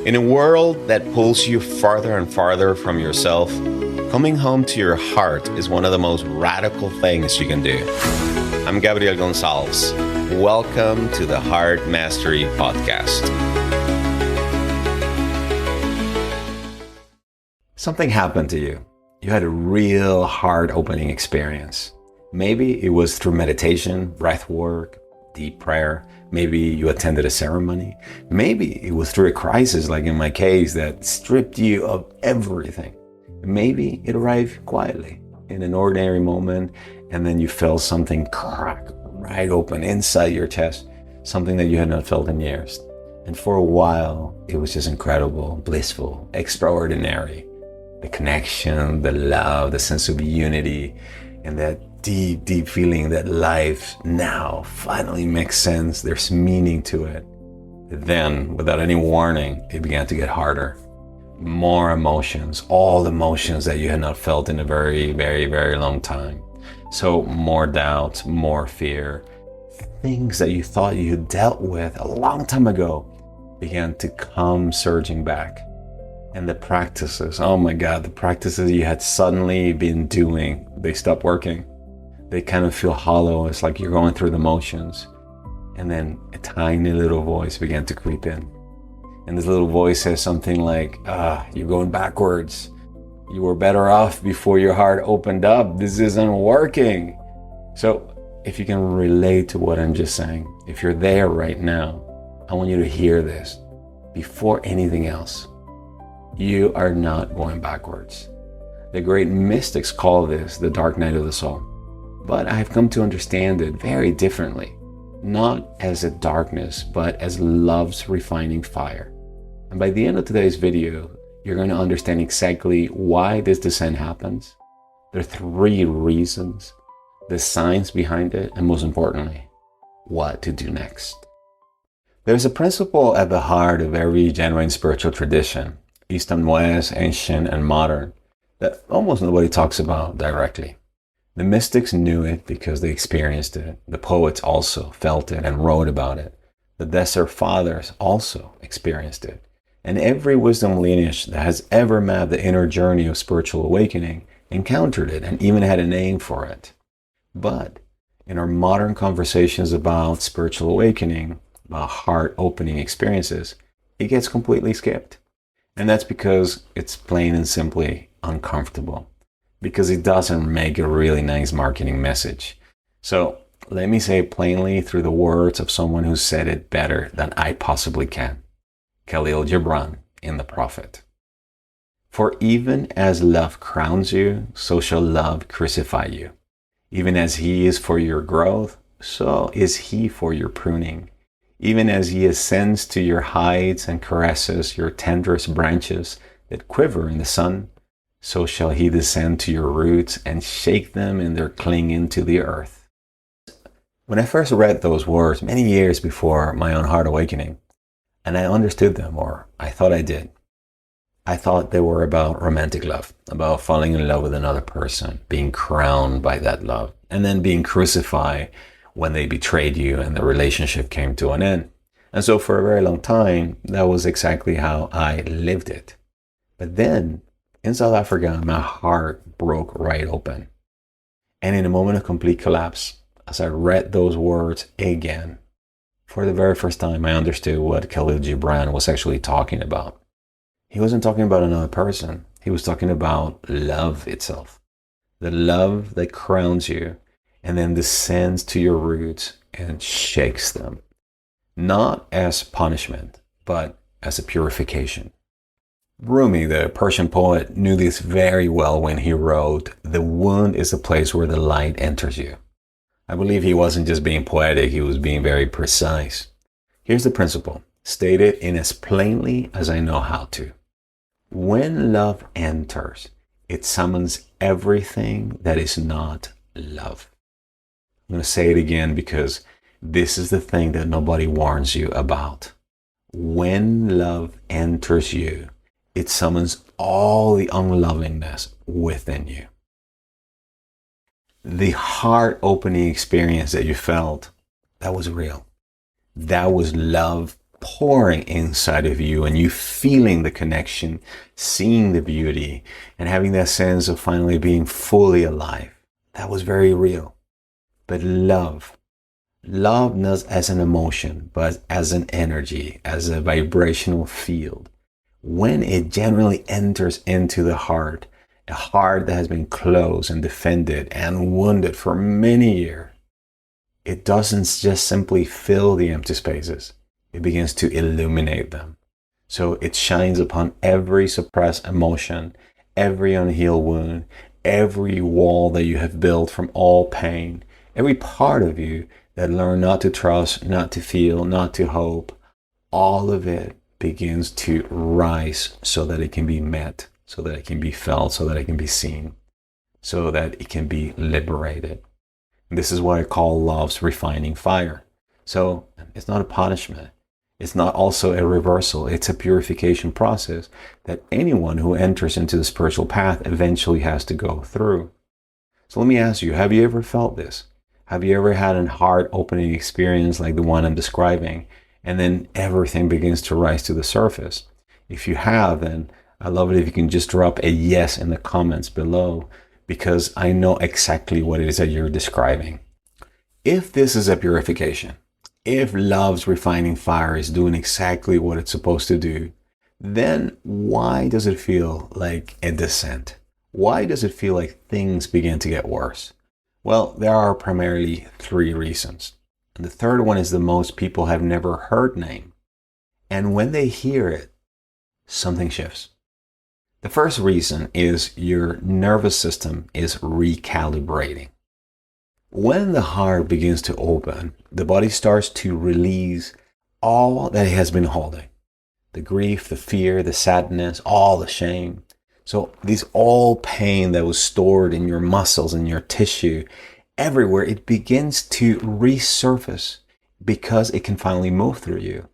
In a world that pulls you farther and farther from yourself, coming home to your heart is one of the most radical things you can do. I'm Gabriel Gonzalez. Welcome to the Heart Mastery Podcast. Something happened to you. You had a real heart-opening experience. Maybe it was through meditation, breath work, deep prayer. Maybe you attended a ceremony. Maybe it was through a crisis, like in my case, that stripped you of everything. Maybe it arrived quietly in an ordinary moment, and then you felt something crack right open inside your chest, something that you had not felt in years. And for a while, it was just incredible, blissful, extraordinary. The connection, the love, the sense of unity, and that deep, deep feeling that life now finally makes sense. There's meaning to it. Then, without any warning, it began to get harder. More emotions, all emotions that you had not felt in a very, very, very long time. So more doubt, more fear. Things that you thought you had dealt with a long time ago began to come surging back. And the practices, oh my God, the practices you had suddenly been doing, they stopped working. They kind of feel hollow. It's like you're going through the motions. And then a tiny little voice began to creep in. And this little voice says something like, you're going backwards. You were better off before your heart opened up. This isn't working. So if you can relate to what I'm just saying, if you're there right now, I want you to hear this before anything else. You are not going backwards. The great mystics call this the dark night of the soul. But I've come to understand it very differently. Not as a darkness, but as love's refining fire. And by the end of today's video, you're going to understand exactly why this descent happens. There are 3 reasons, the science behind it, and most importantly, what to do next. There's a principle at the heart of every genuine spiritual tradition, East and West, ancient and modern, that almost nobody talks about directly. The mystics knew it because they experienced it. The poets also felt it and wrote about it. The desert fathers also experienced it. And every wisdom lineage that has ever mapped the inner journey of spiritual awakening encountered it and even had a name for it. But in our modern conversations about spiritual awakening, about heart-opening experiences, it gets completely skipped. And that's because it's plain and simply uncomfortable, because it doesn't make a really nice marketing message. So let me say it plainly through the words of someone who said it better than I possibly can. Khalil Gibran in The Prophet. For even as love crowns you, so shall love crucify you. Even as he is for your growth, so is he for your pruning. Even as he ascends to your heights and caresses your tenderest branches that quiver in the sun, so shall he descend to your roots and shake them in their clinging to the earth. When I first read those words many years before my own heart awakening, and I understood them, or I thought I did, I thought they were about romantic love, about falling in love with another person, being crowned by that love, and then being crucified when they betrayed you and the relationship came to an end. And so for a very long time, that was exactly how I lived it. But then, in South Africa, my heart broke right open. And in a moment of complete collapse, as I read those words again, for the very first time, I understood what Khalil Gibran was actually talking about. He wasn't talking about another person. He was talking about love itself. The love that crowns you and then descends to your roots and shakes them. Not as punishment, but as a purification. Rumi, the Persian poet, knew this very well when he wrote, "The wound is a place where the light enters you." I believe he wasn't just being poetic, he was being very precise. Here's the principle, stated in as plainly as I know how to. When love enters, it summons everything that is not love. I'm going to say it again because this is the thing that nobody warns you about. When love enters you, it summons all the unlovingness within you. The heart-opening experience that you felt, that was real. That was love pouring inside of you and you feeling the connection, seeing the beauty, and having that sense of finally being fully alive. That was very real. But love not as an emotion, but as an energy, as a vibrational field. When it generally enters into the heart, a heart that has been closed and defended and wounded for many years, it doesn't just simply fill the empty spaces. It begins to illuminate them. So it shines upon every suppressed emotion, every unhealed wound, every wall that you have built from all pain, every part of you that learned not to trust, not to feel, not to hope. All of it begins to rise so that it can be met, so that it can be felt, so that it can be seen, so that it can be liberated. This is what I call love's refining fire. So it's not a punishment. It's not also a reversal. It's a purification process that anyone who enters into the spiritual path eventually has to go through. So let me ask you, have you ever felt this? Have you ever had a heart-opening experience like the one I'm describing, and then everything begins to rise to the surface? If you have, then I love it if you can just drop a yes in the comments below, because I know exactly what it is that you're describing. If this is a purification, if love's refining fire is doing exactly what it's supposed to do, then why does it feel like a descent? Why does it feel like things begin to get worse? Well, there are primarily three reasons. And the third one is the most people have never heard name. And when they hear it, something shifts. The first reason is your nervous system is recalibrating. When the heart begins to open, the body starts to release all that it has been holding. The grief, the fear, the sadness, all the shame. So this all pain that was stored in your muscles, in your tissue, everywhere, it begins to resurface because it can finally move through you.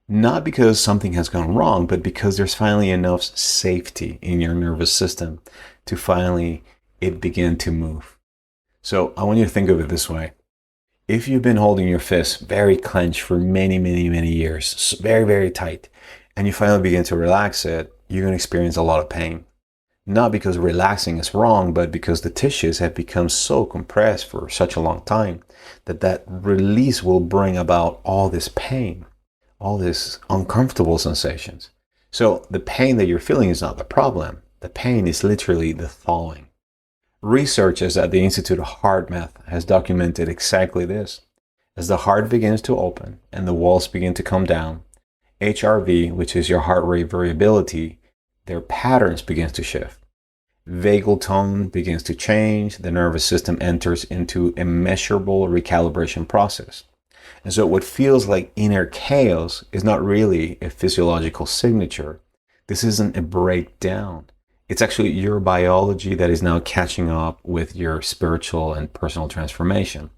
Not because something has gone wrong, but because there's finally enough safety in your nervous system to finally it begin to move. So I want you to think of it this way. If you've been holding your fist very clenched for many, many, many years, very, very tight, and you finally begin to relax it, you're going to experience a lot of pain. Not because relaxing is wrong, but because the tissues have become so compressed for such a long time that release will bring about all this pain, all these uncomfortable sensations. So the pain that you're feeling is not the problem. The pain is literally the thawing. Researchers at the Institute of HeartMath has documented exactly this. As the heart begins to open and the walls begin to come down, HRV, which is your heart rate variability, their patterns begins to shift. Vagal tone begins to change. The nervous system enters into a measurable recalibration process. And so what feels like inner chaos is not really a physiological signature. This isn't a breakdown. It's actually your biology that is now catching up with your spiritual and personal transformation.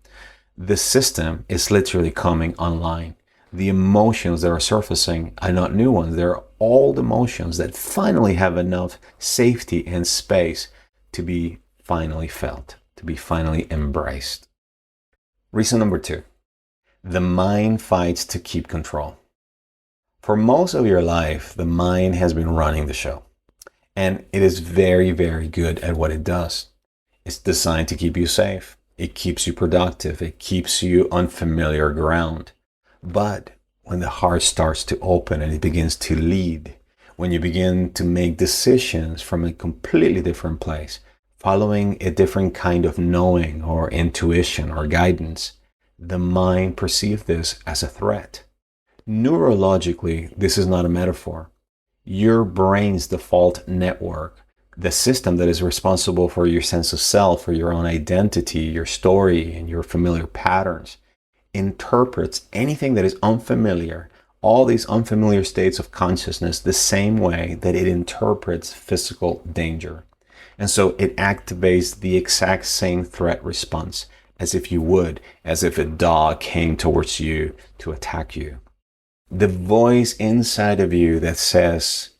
The system is literally coming online. The emotions that are surfacing are not new ones. They're old emotions that finally have enough safety and space to be finally felt, to be finally embraced. Reason number 2. The mind fights to keep control. For most of your life, the mind has been running the show. And it is very, very good at what it does. It's designed to keep you safe. It keeps you productive. It keeps you on familiar ground. But when the heart starts to open and it begins to lead, when you begin to make decisions from a completely different place, following a different kind of knowing or intuition or guidance, the mind perceives this as a threat. Neurologically, this is not a metaphor. Your brain's default network, the system that is responsible for your sense of self, for your own identity, your story, and your familiar patterns, interprets anything that is unfamiliar, all these unfamiliar states of consciousness, the same way that it interprets physical danger. And so it activates the exact same threat response as if a dog came towards you to attack you. The voice inside of you that says,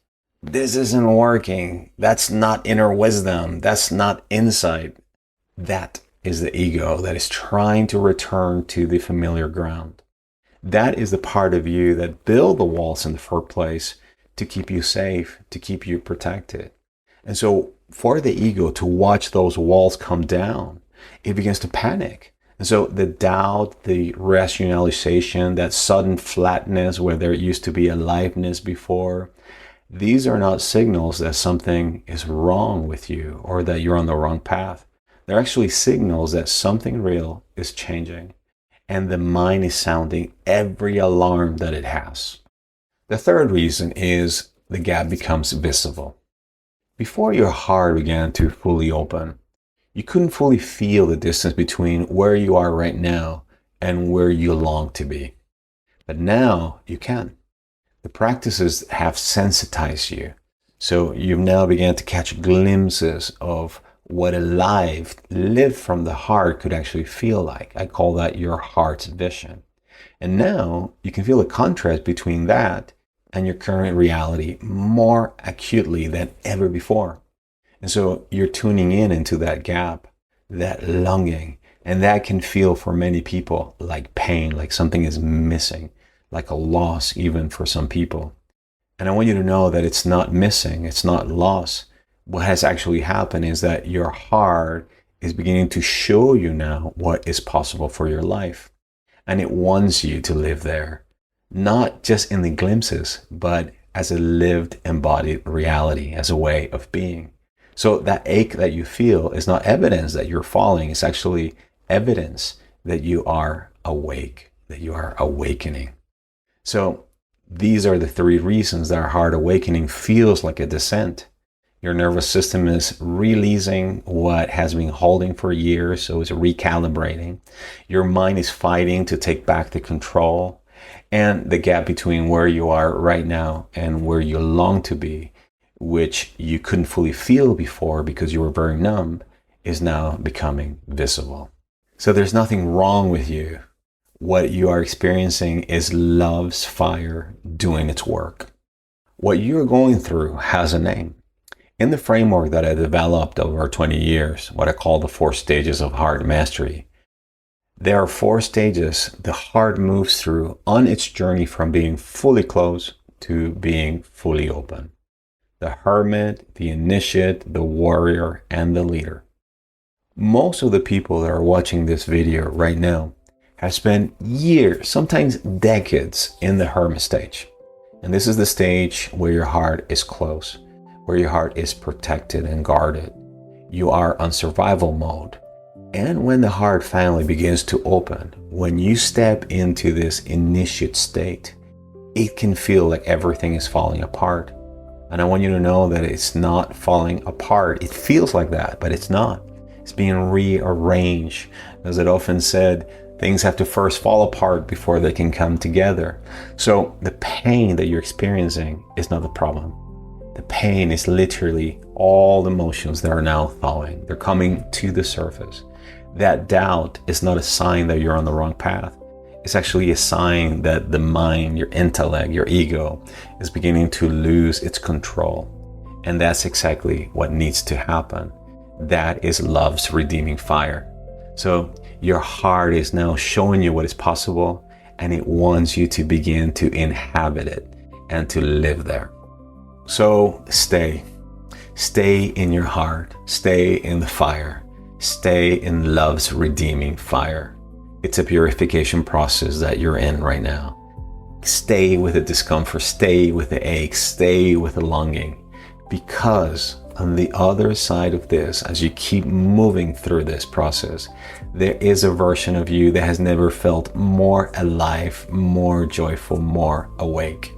this isn't working, that's not inner wisdom, that's not insight, that is the ego that is trying to return to the familiar ground. That is the part of you that built the walls in the first place to keep you safe, to keep you protected. And so for the ego to watch those walls come down, it begins to panic. And so the doubt, the rationalization, that sudden flatness where there used to be aliveness before, these are not signals that something is wrong with you or that you're on the wrong path. They're actually signals that something real is changing, and the mind is sounding every alarm that it has. The third reason is the gap becomes visible. Before your heart began to fully open, you couldn't fully feel the distance between where you are right now and where you long to be. But now you can. The practices have sensitized you. So you've now began to catch glimpses of what a life lived from the heart could actually feel like. I call that your heart's vision. And now you can feel the contrast between that and your current reality more acutely than ever before. And so you're tuning in into that gap, that longing, and that can feel for many people like pain, like something is missing, like a loss even for some people. And I want you to know that it's not missing, it's not loss. What has actually happened is that your heart is beginning to show you now what is possible for your life. And it wants you to live there, not just in the glimpses, but as a lived, embodied reality, as a way of being. So that ache that you feel is not evidence that you're falling. It's actually evidence that you are awake, that you are awakening. So these are the three reasons that our heart awakening feels like a descent. Your nervous system is releasing what has been holding for years, so it's recalibrating. Your mind is fighting to take back the control. And the gap between where you are right now and where you long to be, which you couldn't fully feel before because you were very numb, is now becoming visible. So there's nothing wrong with you. What you are experiencing is love's fire doing its work. What you're going through has a name. In the framework that I developed over 20 years, what I call the 4 stages of heart mastery, there are 4 stages the heart moves through on its journey from being fully closed to being fully open. The hermit, the initiate, the warrior, and the leader. Most of the people that are watching this video right now have spent years, sometimes decades, in the hermit stage. And this is the stage where your heart is closed, where your heart is protected and guarded. You are on survival mode. And when the heart finally begins to open, when you step into this initiate state, it can feel like everything is falling apart. And I want you to know that it's not falling apart. It feels like that, but it's not. It's being rearranged. As it often said, things have to first fall apart before they can come together. So the pain that you're experiencing is not the problem. The pain is literally all the emotions that are now thawing. They're coming to the surface. That doubt is not a sign that you're on the wrong path. It's actually a sign that the mind, your intellect, your ego is beginning to lose its control. And that's exactly what needs to happen. That is love's redeeming fire. So your heart is now showing you what is possible, and it wants you to begin to inhabit it and to live there. So stay in your heart, stay in the fire, stay in love's redeeming fire. It's a purification process that you're in right now. Stay with the discomfort, stay with the aches, stay with the longing, because on the other side of this, as you keep moving through this process, there is a version of you that has never felt more alive, more joyful, more awake.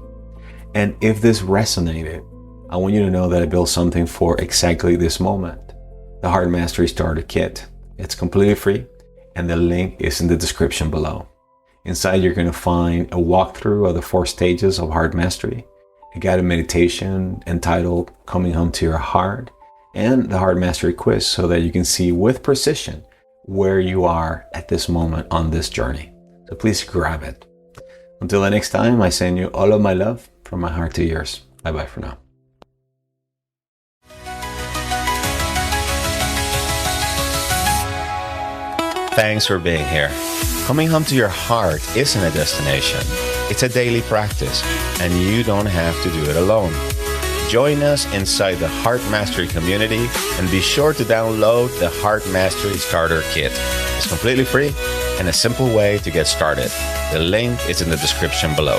And if this resonated, I want you to know that I built something for exactly this moment. The Heart Mastery Starter Kit. It's completely free, and the link is in the description below. Inside, you're going to find a walkthrough of the 4 stages of Heart Mastery, a guided meditation entitled Coming Home to Your Heart, and the Heart Mastery quiz so that you can see with precision where you are at this moment on this journey. So please grab it. Until the next time, I send you all of my love from my heart to yours. Bye-bye for now. Thanks for being here. Coming home to your heart isn't a destination. It's a daily practice, and you don't have to do it alone. Join us inside the Heart Mastery community and be sure to download the Heart Mastery Starter Kit. It's completely free and a simple way to get started. The link is in the description below.